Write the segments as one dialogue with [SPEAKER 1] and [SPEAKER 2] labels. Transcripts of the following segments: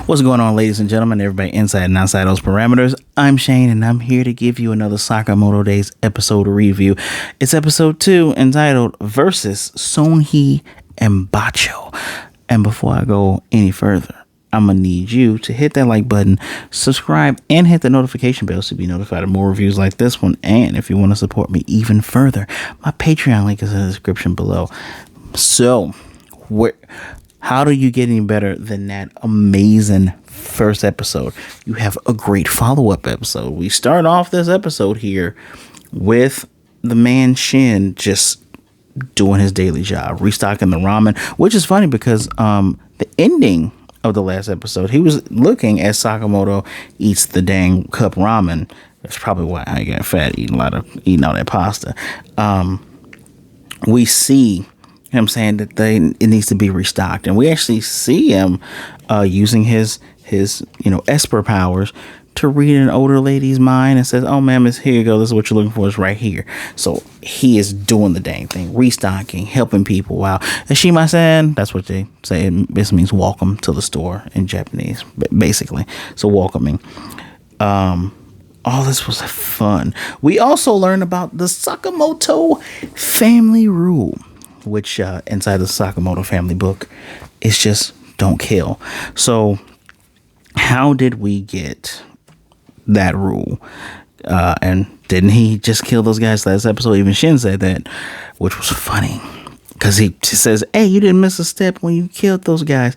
[SPEAKER 1] What's going on, ladies and gentlemen, everybody inside and outside those parameters? I'm Shayne, and I'm here to give you another Sakamoto Days episode review. It's episode 2, entitled Versus Hee and Bacho. And before I go any further, I'm going to need you to hit that like button, subscribe, and hit the notification bell to be notified of more reviews like this one. And if you want to support me even further, my Patreon link is in the description below. So, how do you get any better than that amazing first episode? You have a great follow-up episode. We start off this episode here with the man Shin just doing his daily job, restocking the ramen, which is funny because the ending of the last episode, he was looking at Sakamoto eats the dang cup ramen. That's probably why I got fat eating all that pasta. We see him saying that it needs to be restocked, and we actually see him using his Esper powers to read an older lady's mind and says, "Oh, ma'am, it's here you go. This is what you're looking for. It's right here." So he is doing the dang thing, restocking, helping people. Wow, Ishimasen, that's what they say. This means welcome to the store in Japanese, basically. So welcoming. All this was fun. We also learned about the Sakamoto Family rule, which inside the Sakamoto Family book is just don't kill. So how did we get that rule? And didn't he just kill those guys last episode? Even Shin said that, which was funny because he says, "Hey, you didn't miss a step when you killed those guys."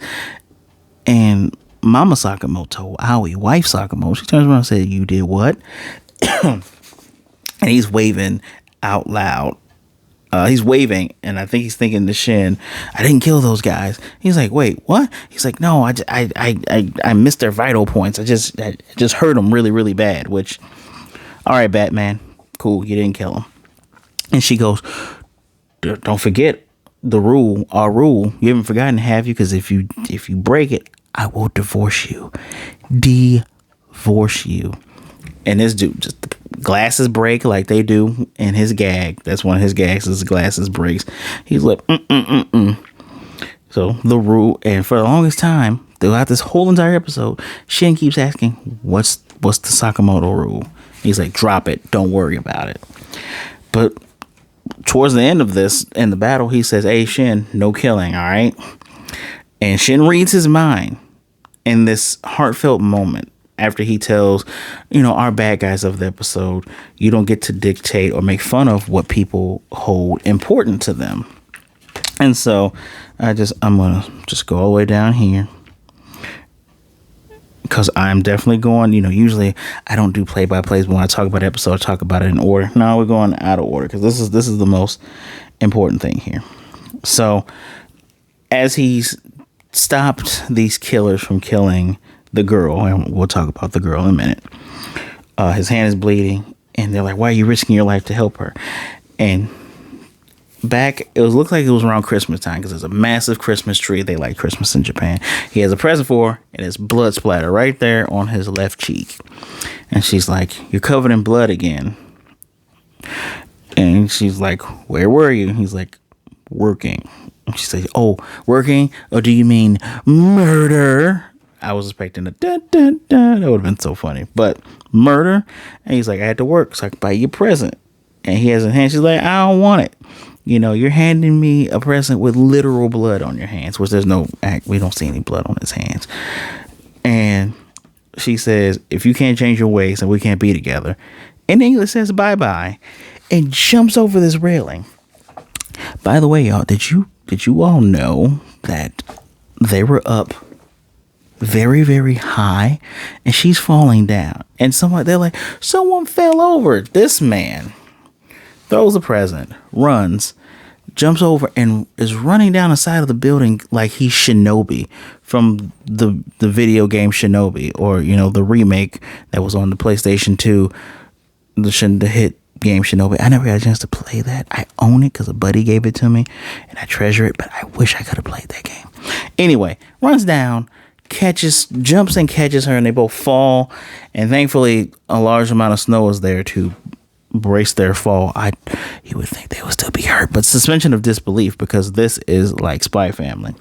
[SPEAKER 1] And Mama Sakamoto, Aoi, wife Sakamoto, she turns around and said, "You did what?" And he's waving out loud. He's waving, and I think he's thinking to Shin, "I didn't kill those guys." He's like, "Wait, what?" He's like, "No, I missed their vital points. I just hurt them really, really bad." Which, all right, Batman, cool, you didn't kill them. And she goes, "Don't forget the rule, our rule. You haven't forgotten, have you? Because if you break it, I will divorce you, divorce you." And this dude just glasses break like they do in his gag. That's one of his gags. His glasses breaks. He's like, So the rule, and for the longest time throughout this whole entire episode, Shin keeps asking, "What's the Sakamoto rule?" He's like, "Drop it. Don't worry about it." But towards the end of this, in the battle, he says, "Hey, Shin, no killing, all right?" And Shin reads his mind in this heartfelt moment. After he tells, our bad guys of the episode, you don't get to dictate or make fun of what people hold important to them. And so I'm going to just go all the way down here. Because I'm definitely going, usually I don't do play-by-plays. When I talk about episode, I talk about it in order. No, we're going out of order because this is the most important thing here. So as he's stopped these killers from killing the girl, and we'll talk about the girl in a minute, his hand is bleeding, and they're like, "Why are you risking your life to help her?" And looked like it was around Christmas time because there's a massive Christmas tree. They like Christmas in Japan. He has a present for her, and it's blood splatter right there on his left cheek. And she's like, "You're covered in blood again." And she's like, "Where were you?" He's like, "Working." And she says, "Oh, working? Or do you mean murder?" I was expecting a da da da. That would have been so funny. But murder? And he's like, "I had to work so I could buy you a present." And he has a hand. She's like, "I don't want it. You're handing me a present with literal blood on your hands," which there's no act. We don't see any blood on his hands. And she says, "If you can't change your ways, then we can't be together." In English says bye-bye and jumps over this railing. By the way, y'all, did you all know that they were up very, very high and she's falling down? And they're like, "Someone fell over." This man throws a present, runs, jumps over, and is running down the side of the building like he's Shinobi from the video game Shinobi, or the remake that was on the PlayStation 2, the hit game Shinobi. I never got a chance to play that. I own it because a buddy gave it to me and I treasure it, but I wish I could have played that game. Anyway, runs down, jumps and catches her, and they both fall. And thankfully, a large amount of snow is there to brace their fall. You would think they would still be hurt, but suspension of disbelief because this is like Spy Family.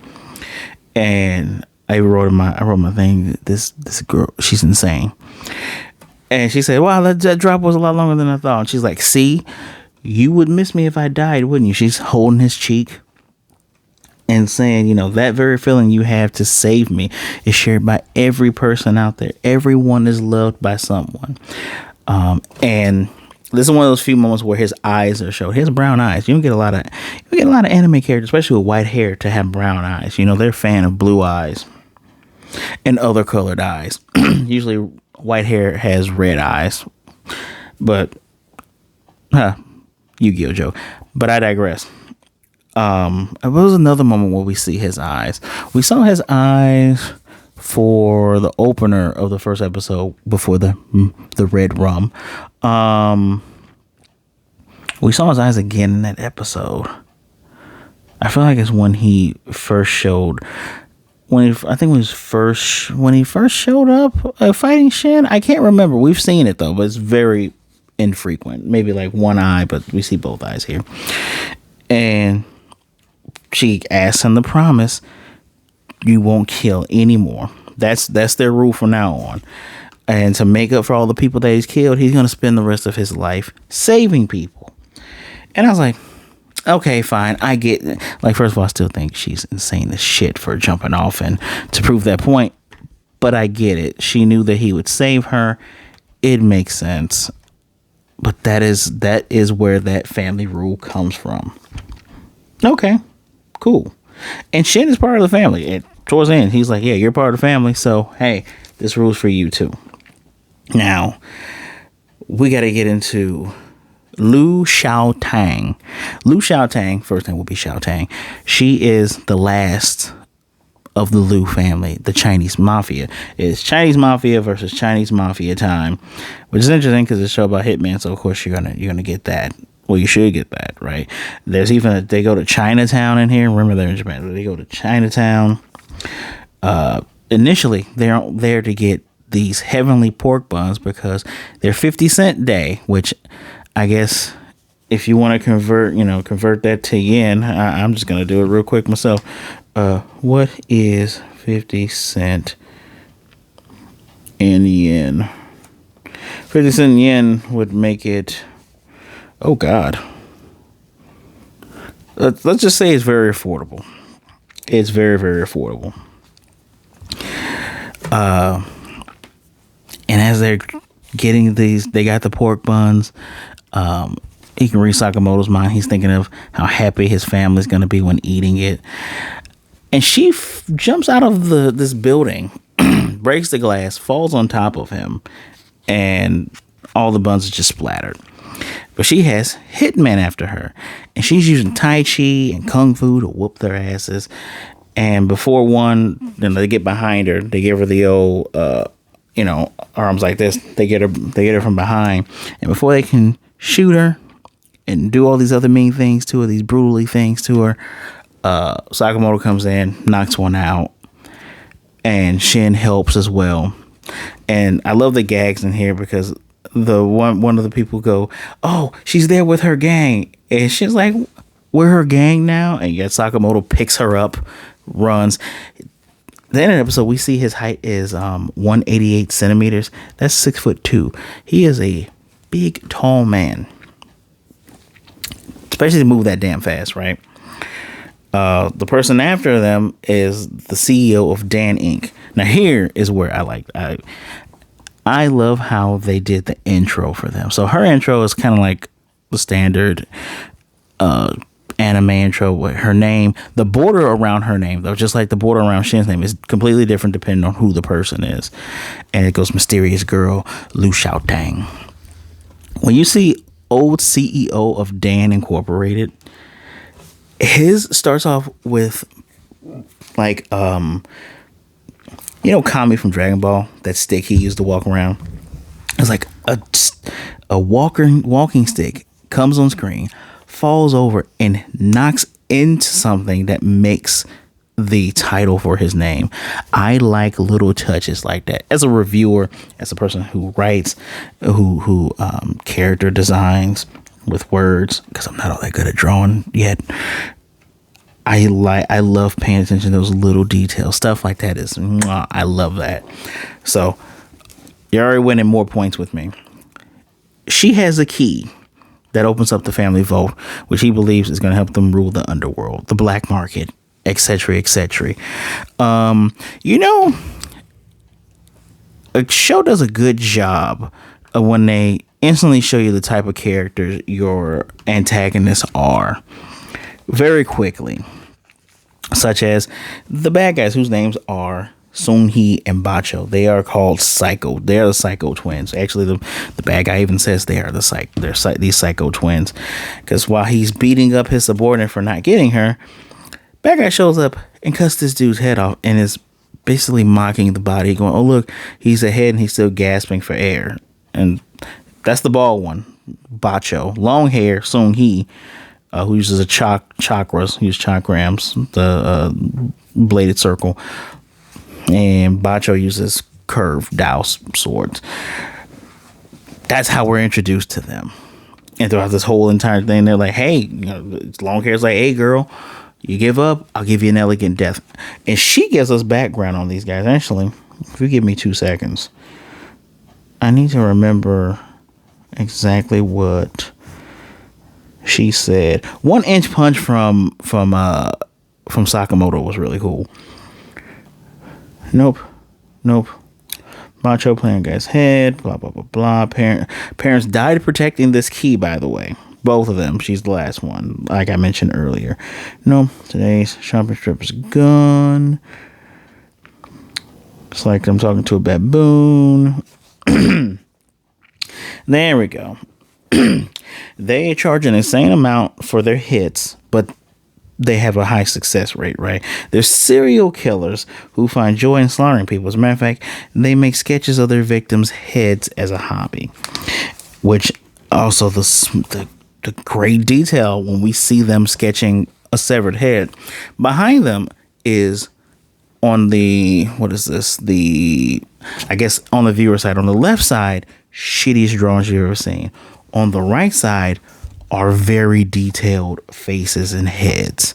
[SPEAKER 1] And I wrote my thing. This girl, she's insane. And she said, wow, that drop was a lot longer than I thought. And she's like, see, you would miss me if I died, wouldn't you? She's holding his cheek and saying, you know, that very feeling you have to save me is shared by every person out there. Everyone is loved by someone. And this is one of those few moments where his eyes are showed. He has brown eyes. You don't get a lot of anime characters, especially with white hair, to have brown eyes. You know, they're a fan of blue eyes and other colored eyes. Usually white hair has red eyes. But Yu-Gi-Oh joke. But I digress. There was another moment where we see his eyes. We saw his eyes for the opener of the first episode before the red rum. We saw his eyes again in that episode. I feel like it's when he first showed. When he first showed up fighting Shin. I can't remember. We've seen it though, but it's very infrequent. Maybe like one eye, but we see both eyes here. And she asks him to promise you won't kill anymore. That's their rule from now on. And to make up for all the people that he's killed, he's going to spend the rest of his life saving people. And I was like, okay, fine. I get it. Like, first of all, I still think she's insane as shit for jumping off and to prove that point. But I get it. She knew that he would save her. It makes sense. But that is where that family rule comes from. Okay, cool. And Shin is part of the family. And towards the end, he's like, yeah, you're part of the family. So, hey, this rule's for you too. Now, we got to get into Lu Shaotang. Lu Shaotang, first name will be Shaotang. She is the last of the Lu family, the Chinese mafia. It's Chinese mafia versus Chinese mafia time, which is interesting because it's a show about hitmen. So of course you're gonna get that. Well, you should get that, right? There's even they go to Chinatown in here. Remember, they're in Japan. But they go to Chinatown. Initially, they're there to get these heavenly pork buns because they're 50-cent day, which I guess if you want to convert that to yen, I'm just going to do it real quick myself. What is 50 cent in yen? 50 cent yen would make it, oh God. Let's just say it's very affordable. It's very, very affordable. And as they're getting these, they got the pork buns. He can read Sakamoto's mind. He's thinking of how happy his family's going to be when eating it. And she jumps out of this building, breaks the glass, falls on top of him, and all the buns are just splattered. But she has hitmen after her, and she's using Tai Chi and Kung Fu to whoop their asses. And before they get behind her, they give her the old, arms like this. They get her from behind, and before they can shoot her and do all these other mean things to her, these brutally things to her, Sakamoto comes in, knocks one out, and Shin helps as well. And I love the gags in here because the one of the people go, oh, she's there with her gang, and she's like, we're her gang now. And yet Sakamoto picks her up, runs. The end of the episode, we see his height is 188 centimeters. That's 6'2". He is a big, tall man, especially to move that damn fast, right? The person after them is the CEO of Dan Inc. Now here is where I love how they did the intro for them. So her intro is kind of like the standard anime intro with her name. The border around her name, though, just like the border around Shin's name, is completely different depending on who the person is. And it goes mysterious girl Lu Shaotang. When you see old CEO of Dan Incorporated, his starts off with like Kami from Dragon Ball, that stick he used to walk around. It's like a walking stick comes on screen, falls over, and knocks into something that makes the title for his name. I like little touches like that. As a reviewer, as a person who writes, who character designs with words, because I'm not all that good at drawing yet, I love paying attention to those little details. Stuff like that is, mwah, I love that. So you're already winning more points with me. She has a key that opens up the family vault, which he believes is going to help them rule the underworld, the black market, etc., etc. You know, a show does a good job of when they instantly show you the type of characters your antagonists are very quickly, such as the bad guys whose names are Hee and Bacho. They are called Psycho. They are the Psycho twins. Actually, the bad guy even says they are these Psycho twins, because while he's beating up his subordinate for not getting her, bad guy shows up and cuts this dude's head off and is basically mocking the body, going, "Oh look, he's ahead and he's still gasping for air." And that's the bald one, Bacho. Long hair, Hee, who uses a chakras, he uses chakrams, the bladed circle. And Bacho uses curved dowse swords. That's how we're introduced to them. And throughout this whole entire thing, they're like, "Hey, long hair's like, hey girl, you give up, I'll give you an elegant death." And she gives us background on these guys. Actually, if you give me 2 seconds, I need to remember exactly what she said. 1-inch punch from Sakamoto was really cool. Nope. Macho playing guy's head. Blah blah blah blah. Parents died protecting this key. By the way, both of them. She's the last one, like I mentioned earlier. Nope. Today's shopping strip is gone. It's like I'm talking to a baboon. There we go. They charge an insane amount for their hits, but they have a high success rate, right? They're serial killers who find joy in slaughtering people. As a matter of fact, they make sketches of their victims' heads as a hobby, which also the great detail when we see them sketching a severed head. Behind them is on the, I guess on the viewer side, on the left side, shittiest drawings you've ever seen. On the right side are very detailed faces and heads.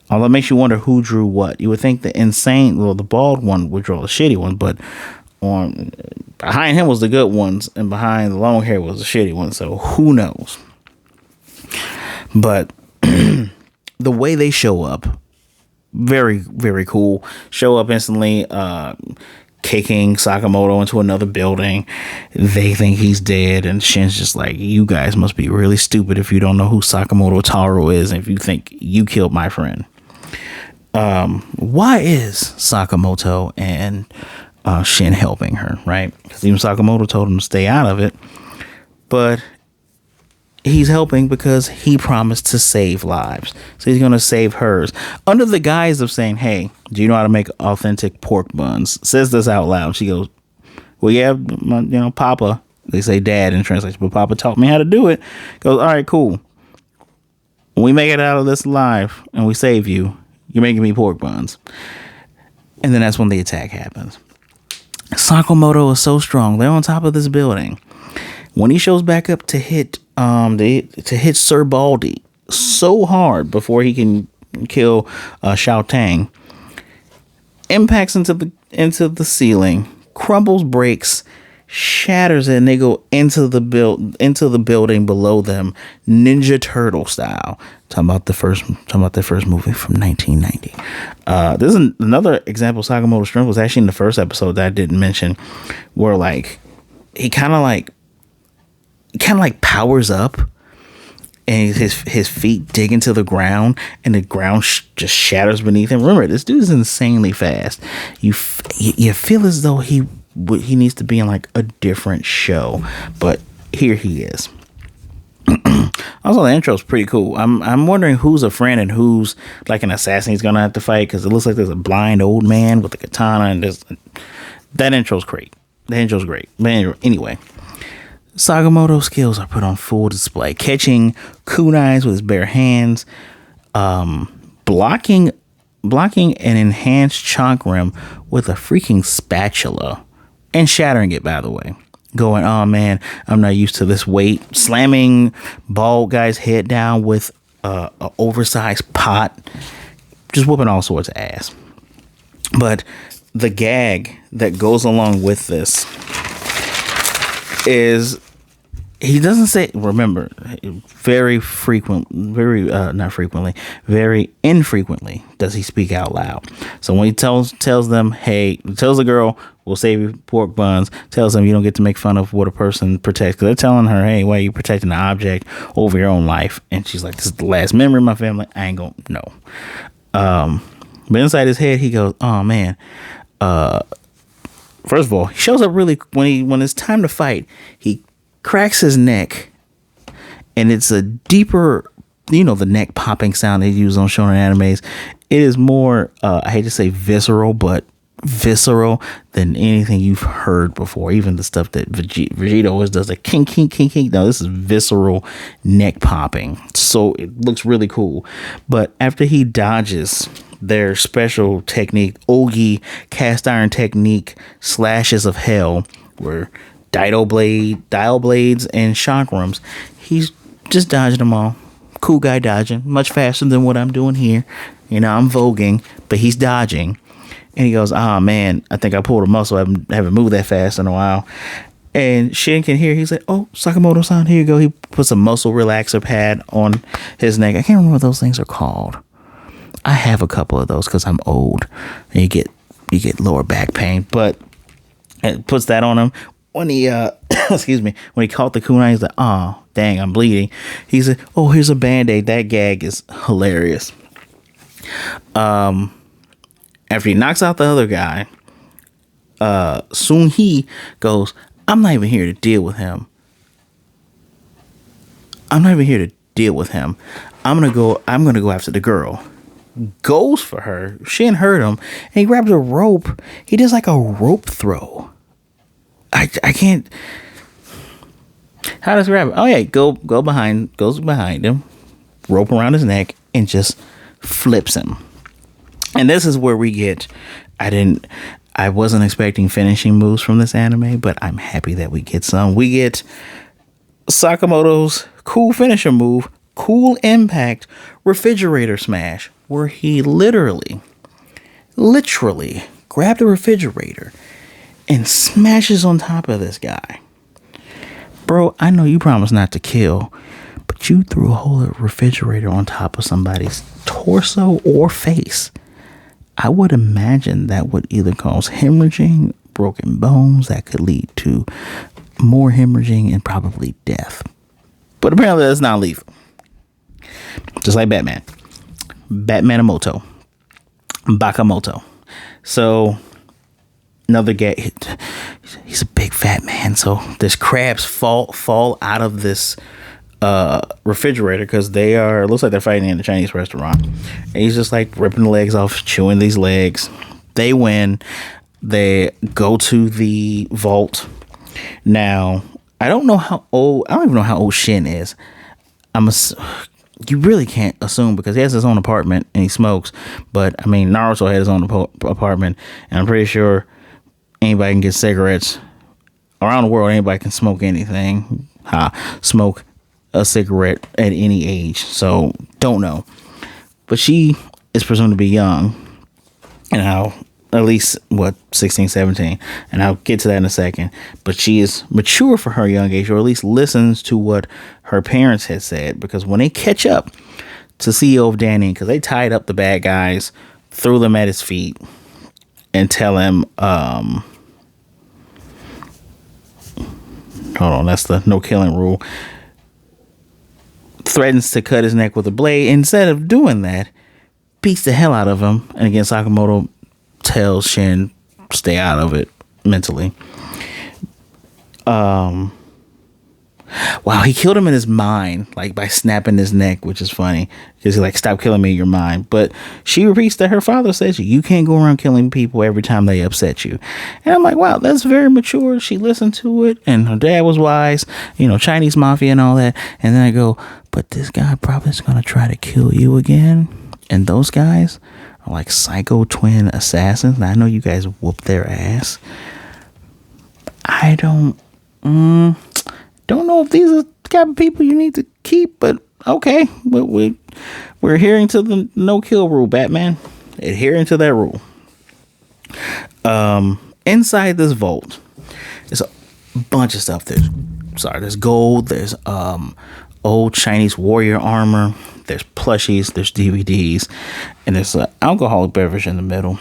[SPEAKER 1] Although it makes you wonder who drew what. You would think the bald one would draw the shitty one, but behind him was the good ones, and behind the long hair was the shitty one. So who knows? But the way they show up, very, very cool. Show up instantly, kicking Sakamoto into another building. They think he's dead, and Shin's just like, "You guys must be really stupid if you don't know who Sakamoto Taro is, and if you think you killed my friend." Why is Sakamoto and Shin helping her, right? Because even Sakamoto told him to stay out of it, but he's helping because he promised to save lives. So he's going to save hers under the guise of saying, "Hey, do you know how to make authentic pork buns?" Says this out loud. She goes, "Well, yeah, Papa." They say dad in translation, but Papa taught me how to do it. Goes, "All right, cool. When we make it out of this alive and we save you, you're making me pork buns." And then that's when the attack happens. Sakamoto is so strong. They're on top of this building. When he shows back up to hit Sir Baldy so hard before he can kill Shaotang, impacts into the ceiling, crumbles, breaks, shatters it, and they go into the building below them, Ninja Turtle style. Talking about the first movie from 1990. This is another example. Sakamoto's strength was actually in the first episode that I didn't mention, where like he kind of like powers up, and his feet dig into the ground, and the ground just shatters beneath him. Remember, this dude is insanely fast. You feel as though he needs to be in like a different show, but here he is. Also, the intro is pretty cool. I'm wondering who's a friend and who's like an assassin he's gonna have to fight, because it looks like there's a blind old man with a katana, and that intro's great. The intro's great. But anyway. Sakamoto's skills are put on full display, catching kunais with his bare hands, blocking an enhanced chakram with a freaking spatula, and shattering it, by the way. Going, "Oh man, I'm not used to this weight." Slamming bald guy's head down with a oversized pot, just whooping all sorts of ass. But the gag that goes along with this is he doesn't say, remember, very infrequently does he speak out loud. So when he tells them, hey, tells the girl, we'll save you pork buns, tells them you don't get to make fun of what a person protects. Because they're telling her, hey, why are you protecting an object over your own life? And she's like, this is the last memory of my family. I ain't gonna, no. But inside his head, he goes, oh, man. First of all, he shows up really, when it's time to fight, he cracks his neck, and it's a deeper, the neck popping sound they use on shonen animes. It is more, I hate to say visceral, but visceral than anything you've heard before. Even the stuff that Vegeta always does, like kink, kink, kink, kink. No, this is visceral neck popping. So it looks really cool. But after he dodges their special technique, Ogi cast iron technique slashes of hell, where dial blades and chakrams, he's just dodging them all. Cool guy dodging, much faster than what I'm doing here. I'm voguing, but he's dodging. And he goes, oh man, I think I pulled a muscle. I haven't moved that fast in a while. And Shin can hear. He's like, oh, Sakamoto-san, here you go. He puts a muscle relaxer pad on his neck. I can't remember what those things are called. I have a couple of those because I'm old. And you get lower back pain. But it puts that on him. When he excuse me, when he caught the kunai, he's like, oh dang, I'm bleeding. He said, oh, here's a band-aid. That gag is hilarious. After he knocks out the other guy, Soon Hee goes, I'm not even here to deal with him. I'm gonna go after the girl. Goes for her. Shin heard him, and he grabs a rope. He does like a rope throw. I can't. How does he grab it? Oh yeah, goes behind him, rope around his neck, and just flips him. And this is where we get. I wasn't expecting finishing moves from this anime, but I'm happy that we get some. We get Sakamoto's cool finisher move, Cool Impact Refrigerator Smash, where he literally grabbed a refrigerator and smashes on top of this guy. Bro, I know you promised not to kill, but you threw a whole refrigerator on top of somebody's torso or face. I would imagine that would either cause hemorrhaging, broken bones, that could lead to more hemorrhaging and probably death. But apparently that's not lethal. Just like Batman. Batmanamoto. Bakamoto. So another guy, he's a big fat man, so this crabs fall out of this refrigerator because looks like they're fighting in a Chinese restaurant, and he's just like ripping the legs off, chewing these legs. They win. They go to the vault. Now I don't even know how old Shin is. You really can't assume because he has his own apartment and he smokes, but I mean Naruto had his own apartment, and I'm pretty sure anybody can get cigarettes around the world. Anybody can smoke anything. Smoke a cigarette at any age. So don't know. But she is presumed to be young. And at least 16, 17. And I'll get to that in a second. But she is mature for her young age, or at least listens to what her parents had said. Because when they catch up to CEO of Danny, because they tied up the bad guys, threw them at his feet, and tell him, hold on, that's the no killing rule. Threatens to cut his neck with a blade. Instead of doing that, beats the hell out of him. And again, Sakamoto tells Shin, stay out of it mentally. Wow, he killed him in his mind, like by snapping his neck, which is funny because he's like, stop killing me in your mind. But she repeats that her father says you can't go around killing people every time they upset you. And I'm like, wow, that's very mature. She listened to it, and her dad was wise, Chinese mafia and all that. And then I go, but this guy probably is gonna try to kill you again, and those guys are like psycho twin assassins. Now, I know you guys whoop their ass. I don't know if these are the type of people you need to keep, but okay. But We're adhering to the no kill rule, Batman. Adhering to that rule. Inside this vault, there's a bunch of stuff. There's gold. There's old Chinese warrior armor. There's plushies. There's DVDs, and there's an alcoholic beverage in the middle.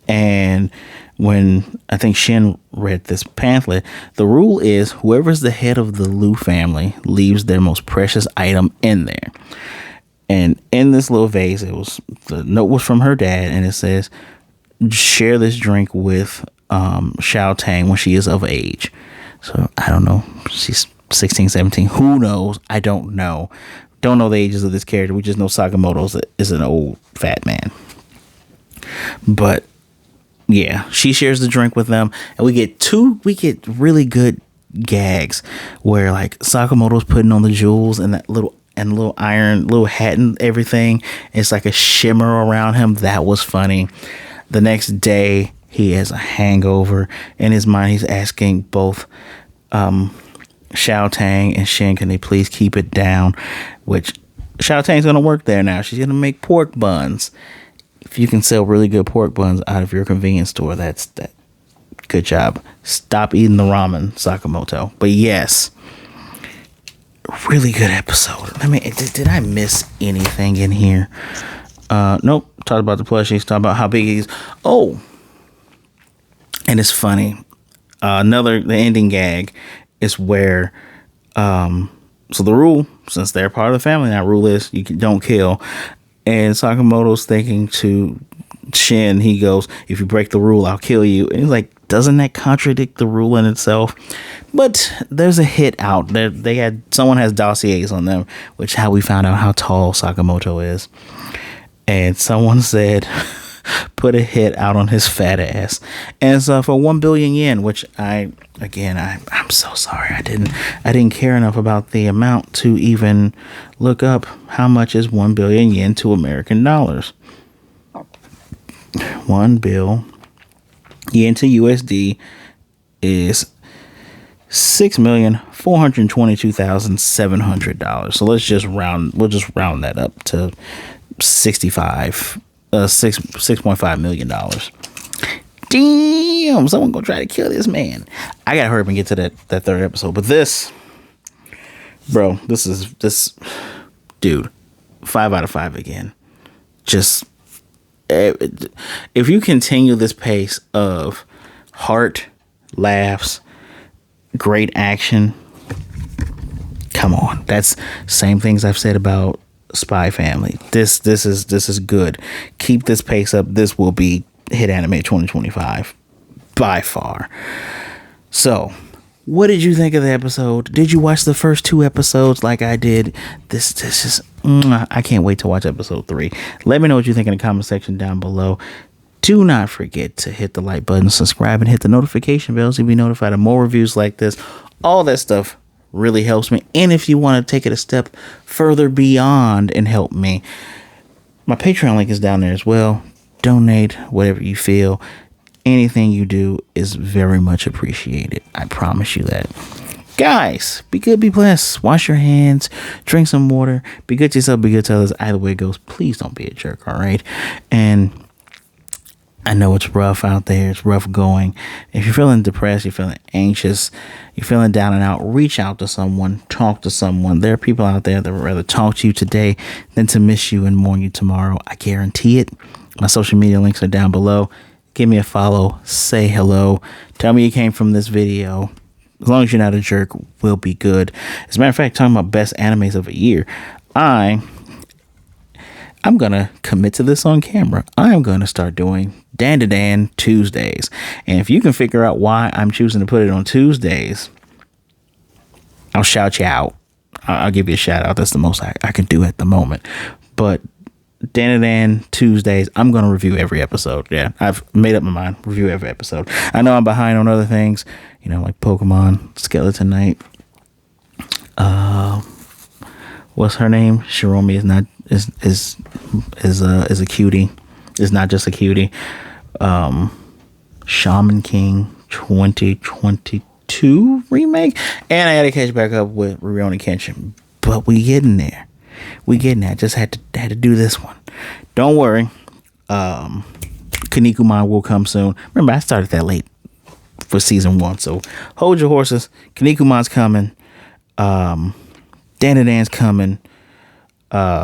[SPEAKER 1] And when I think Shin read this pamphlet, the rule is whoever's the head of the Lu family leaves their most precious item in there. And in this little vase, the note was from her dad, and it says, share this drink with Shaotang when she is of age. So I don't know. She's 16, 17. Who knows? I don't know. Don't know the ages of this character. We just know Sakamoto is an old fat man. But yeah, she shares the drink with them, and we get really good gags where like Sakamoto's putting on the jewels and that little iron little hat and everything. It's like a shimmer around him. That was funny. The next day he has a hangover. In his mind he's asking both Shaotang and Shin, can they please keep it down? Which Shaotang's gonna work there now. She's gonna make pork buns. If you can sell really good pork buns out of your convenience store, that's that. Good job. Stop eating the ramen, Sakamoto. But yes, really good episode. I mean, did I miss anything in here? Nope. Talked about the plushies. Talked about how big he is. Oh, and it's funny. The ending gag is where, so the rule, since they're part of the family, that rule is you don't kill. And Sakamoto's thinking to Shin, he goes, if you break the rule, I'll kill you. And he's like, doesn't that contradict the rule in itself? But there's a hit out there. Someone has dossiers on them, which how we found out how tall Sakamoto is. And someone said, put a hit out on his fat ass. And it's for 1 billion yen, which I'm so sorry. I didn't care enough about the amount to even look up how much is 1 billion yen to American dollars. 1 bill yen to USD is $6,422,700. So let's just round. We'll just round that up to $6.5 million. Damn, someone gonna try to kill this man. I gotta hurry up and get to that third episode. But this dude, 5 out of 5 again. Just if you continue this pace of heart, laughs, great action, come on. That's same things I've said about Spy Family. This is good. Keep this pace up. This will be hit anime 2025 by far. So, what did you think of the episode? Did you watch the first 2 episodes like I did? This is I can't wait to watch episode 3. Let me know what you think in the comment section down below. Do not forget to hit the like button, subscribe, and hit the notification bell so you'll be notified of more reviews like this. All that stuff really helps me. And if you want to take it a step further beyond and help me, my Patreon link is down there as well. Donate whatever you feel. Anything you do is very much appreciated. I promise you that. Guys, be good, be blessed. Wash your hands, drink some water, be good to yourself, be good to others. Either way it goes, please don't be a jerk, all right? And I know it's rough out there. It's rough going. If you're feeling depressed, you're feeling anxious, you're feeling down and out, reach out to someone, talk to someone. There are people out there that would rather talk to you today than to miss you and mourn you tomorrow. I guarantee it. My social media links are down below. Give me a follow. Say hello. Tell me you came from this video. As long as you're not a jerk, we'll be good. As a matter of fact, talking about best animes of a year, I'm going to commit to this on camera. I'm going to start doing Dan Tuesdays. And if you can figure out why I'm choosing to put it on Tuesdays, I'll shout you out. I'll give you a shout out. That's the most I can do at the moment. But Dan Tuesdays, I'm going to review every episode. Yeah, I've made up my mind. Review every episode. I know I'm behind on other things, like Pokemon, Skeleton Knight. What's her name? Shiromi is a cutie. It's not just a cutie. Shaman King 2022 remake, and I had to catch back up with Rurouni Kenshin. But we getting there. we getting that. Just had to do this one. Don't worry. Kinnikuman will come soon. Remember, I started that late for season 1, so hold your horses. Kinnikuman's coming. Dan's coming.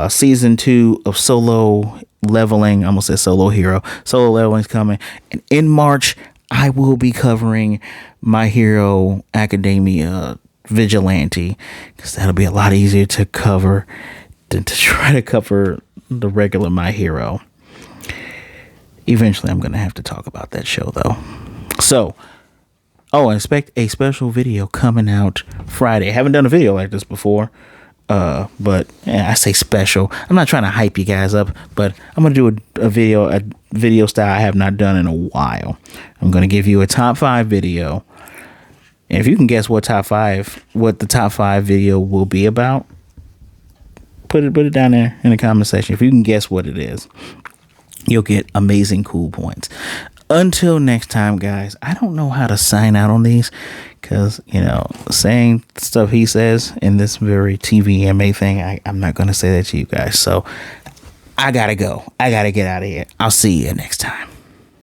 [SPEAKER 1] Season 2 of Solo Leveling. I almost said Solo Hero. Solo Leveling's coming. And in March, I will be covering My Hero Academia Vigilante, because that'll be a lot easier to cover than to try to cover the regular My Hero. Eventually, I'm going to have to talk about that show, though. So, and expect a special video coming out Friday. I haven't done a video like this before. But I say special. I'm not trying to hype you guys up, but I'm going to do a video style I have not done in a while. I'm going to give you a top 5 video. And if you can guess what the top 5 video will be about, put it down there in the comment section. If you can guess what it is, you'll get amazing cool points. Until next time, guys, I don't know how to sign out on these, because, saying stuff he says in this very TVMA thing, I'm not going to say that to you guys. So I got to go. I got to get out of here. I'll see you next time.